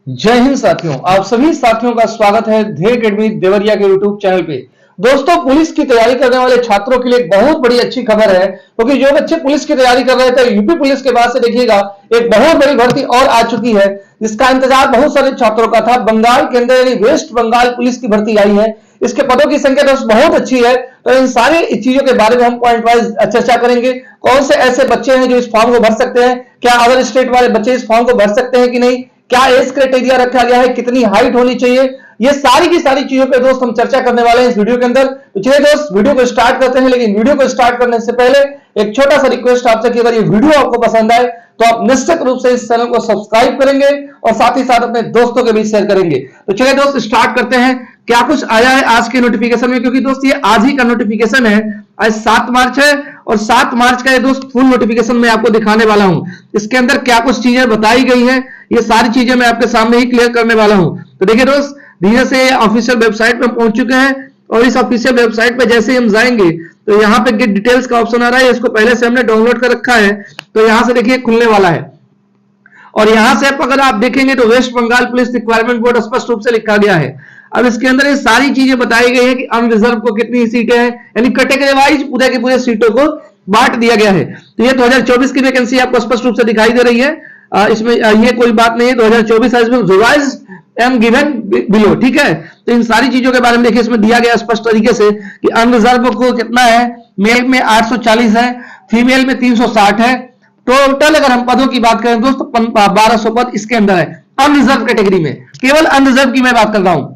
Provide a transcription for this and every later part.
जय हिंद साथियों, आप सभी साथियों का स्वागत है ध्येय अकेडमी देवरिया के यूट्यूब चैनल पे। दोस्तों, पुलिस की तैयारी करने वाले छात्रों के लिए एक बहुत बड़ी अच्छी खबर है, क्योंकि जो बच्चे पुलिस की तैयारी कर रहे थे यूपी पुलिस के बाद से देखिएगा एक बहुत बड़ी भर्ती और आ चुकी है, जिसका इंतजार बहुत सारे छात्रों का था। बंगाल के अंदर यानी वेस्ट बंगाल पुलिस की भर्ती आई है। इसके पदों की संख्या दोस्त बहुत अच्छी है, तो इन सारी चीजों के बारे में हम पॉइंट वाइज चर्चा करेंगे। कौन से ऐसे बच्चे हैं जो इस फॉर्म को भर सकते हैं, क्या अदर स्टेट वाले बच्चे इस फॉर्म को भर सकते हैं कि नहीं, क्या एज क्राइटेरिया रखा गया है, कितनी हाइट होनी चाहिए, ये सारी की सारी चीजों पे दोस्त हम चर्चा करने वाले हैं इस वीडियो के अंदर। तो चलिए दोस्त वीडियो को स्टार्ट करते हैं, लेकिन वीडियो को स्टार्ट करने से पहले एक छोटा सा रिक्वेस्ट आपसे कि अगर ये वीडियो आपको पसंद आए तो आप निश्चित रूप से इस चैनल को सब्सक्राइब करेंगे और साथ ही साथ अपने दोस्तों के बीच शेयर करेंगे। तो चलिए दोस्त स्टार्ट करते हैं, क्या कुछ आया है आज के नोटिफिकेशन में, क्योंकि दोस्त ये आज ही का नोटिफिकेशन है। आज 7 मार्च है और 7 मार्च का ये दोस्त फुल नोटिफिकेशन मैं आपको दिखाने वाला हूं। इसके अंदर क्या कुछ चीजें बताई गई हैं, ये सारी चीजें मैं आपके सामने ही क्लियर करने वाला हूं। तो देखिए दोस्त, धीरे से ऑफिशियल वेबसाइट पे पहुंच चुके हैं और इस ऑफिशियल वेबसाइट पे जैसे ही हम जाएंगे तो यहाँ पे गेट डिटेल्स का ऑप्शन आ रहा है। इसको पहले से हमने डाउनलोड कर रखा है, तो यहाँ से देखिए खुलने वाला है। और यहां से अगर आप देखेंगे तो West Bengal police requirement board स्पष्ट रूप से लिखा गया है। अब इसके अंदर ये सारी चीजें बताई गई है कि अनरिजर्व को कितनी सीटें हैं, यानी कैटेगरी वाइज पूरे के पूरे सीटों को बांट दिया गया है। तो ये 2024 की वैकेंसी आपको स्पष्ट रूप से दिखाई दे रही है। इसमें ये कोई बात नहीं है, 2024 रिवाइज एम गिवन बिलो, ठीक है। तो इन सारी चीजों के बारे में देखिए, इसमें दिया गया स्पष्ट तरीके से कि अनरिजर्व को कितना है, मेल में 840 है, फीमेल में 360 है। टोटल अगर हम पदों की बात करें दोस्तों 1200 पद इसके अंदर है अनरिजर्व कैटेगरी में। केवल अनरिजर्व की मैं बात कर रहा हूं।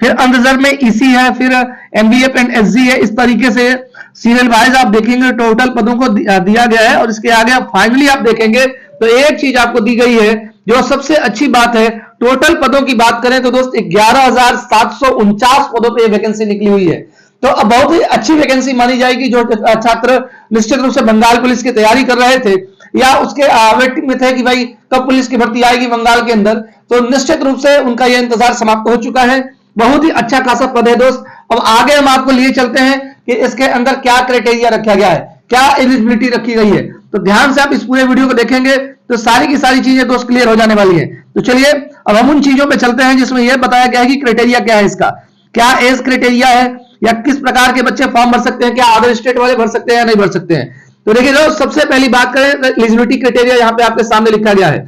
फिर अनरिजर्व में ईसी है, फिर एमबीएफ एंड एसजी है। इस तरीके से सीरियल वाइज आप देखेंगे टोटल पदों को दिया गया है। और इसके आगे फाइनली आप देखेंगे तो एक चीज आपको दी गई है जो सबसे अच्छी बात है। टोटल पदों की बात करें तो दोस्त 11,749 पदों पर वैकेंसी निकली हुई है। तो अब बहुत ही अच्छी वैकेंसी मानी जाएगी। जो छात्र निश्चित रूप से बंगाल पुलिस की तैयारी कर रहे थे या उसके वेटिंग में थे कि भाई कब पुलिस की भर्ती आएगी बंगाल के अंदर, तो निश्चित रूप से उनका यह इंतजार समाप्त हो चुका है। बहुत ही अच्छा खासा पद है दोस्त। अब आगे हम आपको लिए चलते हैं कि इसके अंदर क्या क्राइटेरिया रखा गया है, क्या एलिजिबिलिटी रखी गई है। तो ध्यान से आप इस पूरे वीडियो को देखेंगे तो सारी की सारी चीजें दोस्त क्लियर हो जाने वाली है। तो चलिए अब हम उन चीजों पे चलते हैं जिसमें यह बताया गया है कि क्राइटेरिया क्या है, इसका क्या एज क्राइटेरिया है, या किस प्रकार के बच्चे फॉर्म भर सकते हैं, क्या अदर स्टेट वाले भर सकते हैं या नहीं भर सकते हैं। तो देखिए दोस्त, सबसे पहली बात करें एलिजिबिलिटी क्राइटेरिया यहाँ पे आपके सामने लिखा गया है।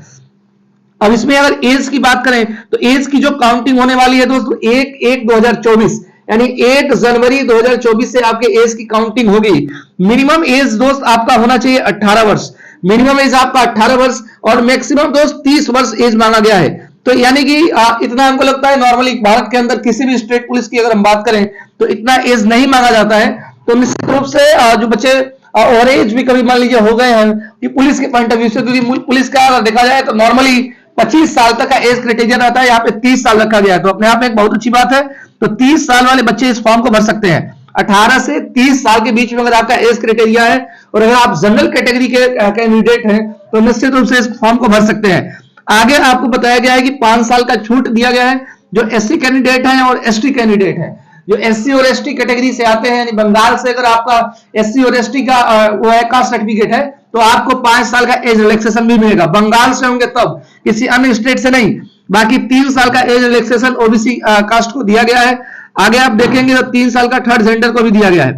अब इसमें अगर एज की बात करें तो एज की जो काउंटिंग होने वाली है दोस्तों 1/1/2024 यानी 1 जनवरी 2024 से आपके एज की काउंटिंग होगी। मिनिमम एज दोस्त आपका होना चाहिए 18 वर्ष। मिनिमम एज आपका 18 वर्ष और मैक्सिमम दोस्त 30 वर्ष एज मांगा गया है। तो यानी कि इतना हमको लगता है नॉर्मली भारत के अंदर किसी भी स्टेट पुलिस की अगर हम बात करें तो इतना एज नहीं मांगा जाता है। तो निश्चित रूप से जो बच्चे और एज भी कभी मान लीजिए हो गए हैं कि पुलिस के पॉइंट ऑफ व्यू से, क्योंकि पुलिस का अगर देखा जाए तो नॉर्मली 25 साल तक का एज क्राइटेरिया रहता है, यहाँ पे 30 साल रखा गया है। तो अपने आप में एक बहुत अच्छी बात है। तो 30 साल वाले बच्चे इस फॉर्म को भर सकते हैं। 18 से 30 साल के बीच में अगर आपका एज क्राइटेरिया है और अगर आप जनरल कैटेगरी के कैंडिडेट हैं तो निश्चित रूप से इस फॉर्म को भर सकते हैं। आगे आपको बताया गया है कि 5 साल का छूट दिया गया है जो एससी कैंडिडेट हैं और एसटी कैंडिडेट हैं। जो एससी और एसटी कैटेगरी से आते हैं, यानी बंगाल से अगर आपका एससी और एसटी का वो है कास्ट सर्टिफिकेट है तो आपको 5 साल का एज रिलैक्सेशन भी मिलेगा। बंगाल से होंगे तब, किसी अन्य स्टेट से नहीं। बाकी 3 साल का एज रिलैक्सेशन ओबीसी कास्ट को दिया गया है। आगे आप देखेंगे तो 3 साल का थर्ड जेंडर को भी दिया गया है।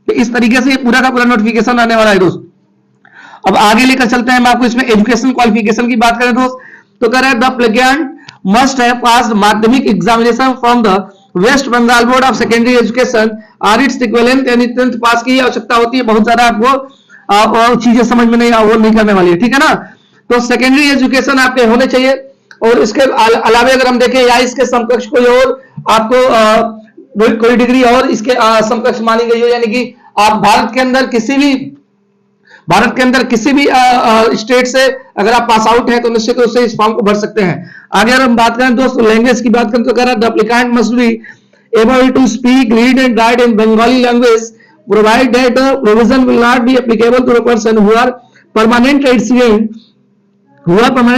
तो इस तरीके से पूरा का पूरा नोटिफिकेशन आने वाला है दोस्त। अब आगे लेकर चलते हैं हम आपको। इसमें एजुकेशन क्वालिफिकेशन की बात करें दोस्त तो कह रहा है the applicant must have passed Madhyamik examination from the West Bengal board of secondary education और इट्स इक्विवेलेंट, यानी 10th पास की आवश्यकता होती है। बहुत ज्यादा आपको चीजें समझ में नहीं वो नहीं करने वाली है, ठीक है ना। तो सेकेंडरी एजुकेशन आपके होने चाहिए। और इसके अलावा अगर हम देखें या इसके समकक्ष कोई और आपको कोई डिग्री और इसके समकक्ष मानी गई हो, यानी कि आप भारत के अंदर किसी भी स्टेट से अगर आप पास आउट हैं तो निश्चित रूप से इस फॉर्म को भर सकते हैं। आगे अगर हम बात करें दोस्तों लैंग्वेज की बात करें तो कह रहा है the applicant must be able to speak, read and write in Bengali language, provide that provision will not be applicable to the person who are permanent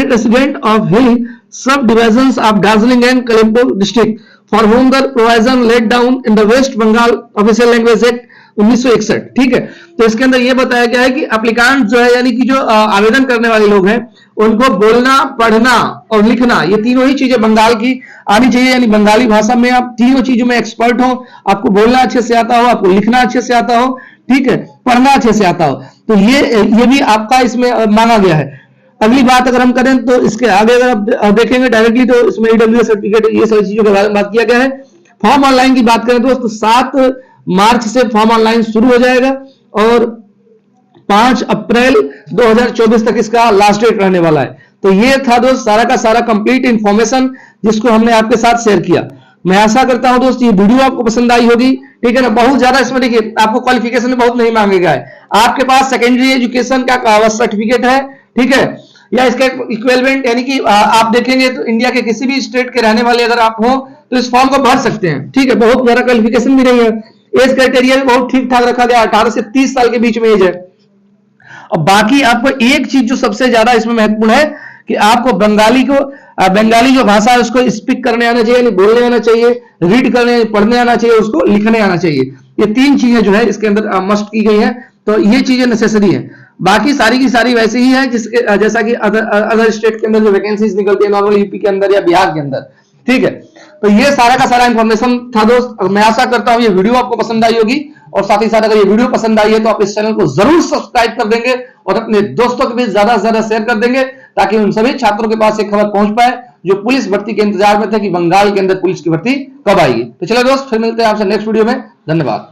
resident of hill subdivisions of Darjeeling and Kalimpur district for whom the provision laid down in the West Bengal Official Language Act 1961, ठीक है। तो इसके अंदर यह बताया गया है कि एप्लीकांट जो है यानी कि जो आवेदन करने वाले लोग हैं उनको बोलना, पढ़ना और लिखना, ये तीनों ही चीजें बंगाल की आनी चाहिए, यानी बंगाली भाषा में आप तीनों चीजों में एक्सपर्ट हो, आपको बोलना अच्छे से आता हो, आपको लिखना अच्छे से आता हो, ठीक है, पढ़ना अच्छे से आता हो। तो ये भी आपका इसमें मांगा गया है। अगली बात अगर हम करें तो इसके आगे अगर आप देखेंगे डायरेक्टली तो इसमें ईडब्ल्यू सर्टिफिकेट, ये सारी चीजों के बारे में बात किया गया है। फॉर्म ऑनलाइन की बात करें दोस्तों 7 मार्च से फॉर्म ऑनलाइन शुरू हो जाएगा और 5 अप्रैल 2024 तक इसका लास्ट डेट रहने वाला है। तो ये था दोस्त सारा का सारा कंप्लीट इंफॉर्मेशन जिसको हमने आपके साथ शेयर किया। मैं आशा करता हूं दोस्त ये वीडियो आपको पसंद आई होगी, ठीक है ना। बहुत ज्यादा इसमें देखिए आपको क्वालिफिकेशन में बहुत नहीं मांगेगा है, आपके पास सेकेंडरी एजुकेशन का सर्टिफिकेट है, ठीक है, या इसका इक्विवेलेंट, यानी कि आप देखेंगे तो इंडिया के किसी भी स्टेट के रहने वाले अगर आप हो तो इस फॉर्म को भर सकते हैं, ठीक है। बहुत ज्यादा क्वालिफिकेशन भी नहीं है, एज क्राइटेरिया भी बहुत ठीक ठाक रखा गया, 18 से 30 साल के बीच में एज है। और बाकी आपको एक चीज जो सबसे ज्यादा इसमें महत्वपूर्ण है कि आपको बंगाली जो भाषा है उसको स्पीक करने आना चाहिए, बोलने आना चाहिए, रीड करने पढ़ने आना चाहिए, उसको लिखने आना चाहिए। ये 3 चीजें जो है इसके अंदर मस्ट की गई है, तो ये चीजें नेसेसरी है। बाकी सारी की सारी वैसे ही है जैसा कि अदर स्टेट के अंदर जो वैकेंसीज निकलती है नॉर्मल यूपी के अंदर या बिहार के अंदर, ठीक है। तो ये सारा का सारा इंफॉर्मेशन था दोस्त। मैं आशा करता हूं ये वीडियो आपको पसंद आई होगी, और साथ ही साथ अगर ये वीडियो पसंद आई है तो आप इस चैनल को जरूर सब्सक्राइब कर देंगे और अपने दोस्तों के बीच ज्यादा से ज्यादा शेयर कर देंगे, ताकि उन सभी छात्रों के पास एक खबर पहुंच पाए जो पुलिस भर्ती के इंतजार में थे कि बंगाल के अंदर पुलिस की भर्ती कब आएगी। तो चलो दोस्त, फिर मिलते हैं आपसे नेक्स्ट वीडियो में। धन्यवाद।